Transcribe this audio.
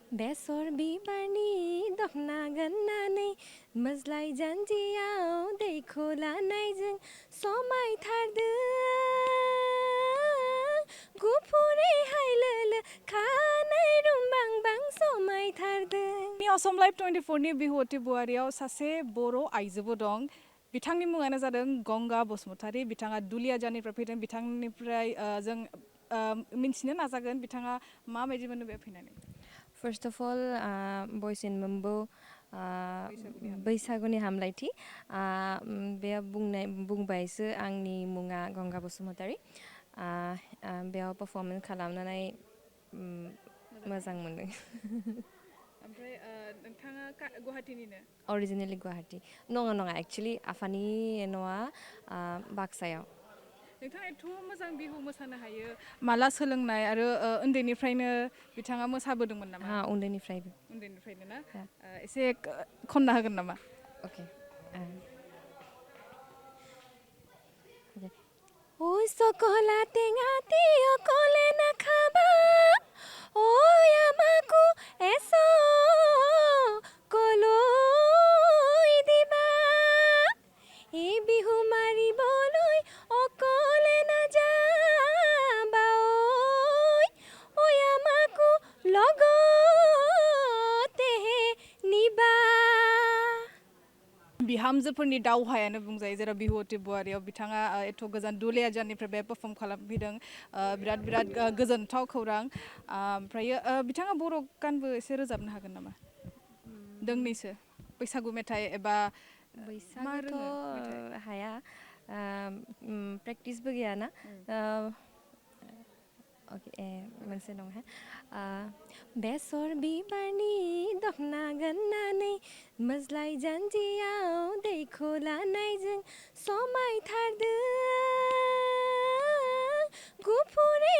बेसर बिबारनि दखना गाननानै मोज्लाय जान्जियाव दैखौ लानायजों समायथारदों गुफुरै हायलोलो खानाय रुमबांबां समायथारदों। असम लाइभ 24 नि बिहुवती बुवारियाव सासे बर' आइजोबो दं। बिथांनि मुङानो जादों गंगा बसुमतारी। बिथाङा दुलियाजानिफ्राय फैदों। बिथांनिफ्राय जों मिन्थिनो नाजागोन बिथाङा माबायदि मोनो बे फैनानै। First of all, boys in Mumbo, बैसागुनि हामलायथि बे बुंबायसो आंनि मुङा गंगा बसुमतारी बेयाव पारफर्मेन्स खालामनानै मोजां मोनो। ओमफ्राय नोंथाङा गुवाहाटीनिनो? अरिजिनेलि गुवाहाटी नङा एक्चुअलि आफानि न'आ बाक्सायाव। नोंथाङा एथ' मोजां बिहु मोसानो हायो माला सोलोंनाय आरो उन्दैनिफ्रायनो बिथाङा मोसाबोदोंमोन नामा? उन्दैनिफ्रायबो। उन्दैनिफ्रायनो ना एसे खनना होगोन नामा? अके Oi chocolate ngati okole nakhaba Oi amaku eso koloi diba Ei bihu mariboloi okole najaba Oi amaku logotehe niba बिहामजोफोरनि दावहायानो बुंजायो जेराव बिहुवती बुवारियाव बिथाङा एथ' गोजान दुलियाजाननिफ्राय बे पारफर्म खालामफैदों बिराद गोजोनथाव खौरां ओमफ्रायो बिथाङा बर' गानबो एसे रोजाबनो हागोन नामा? दोंनैसो बैसागु मेथाइ एबा मा रोङो मेथाइ? बैसागुथ' हाया प्रेक्टिसबो गैयाना अके मोनसे दं बेसर बिबारनि दखना गाननानै मोज्लाय जान्जियाव दैखौ लानायजों समायथारदों गुफुरै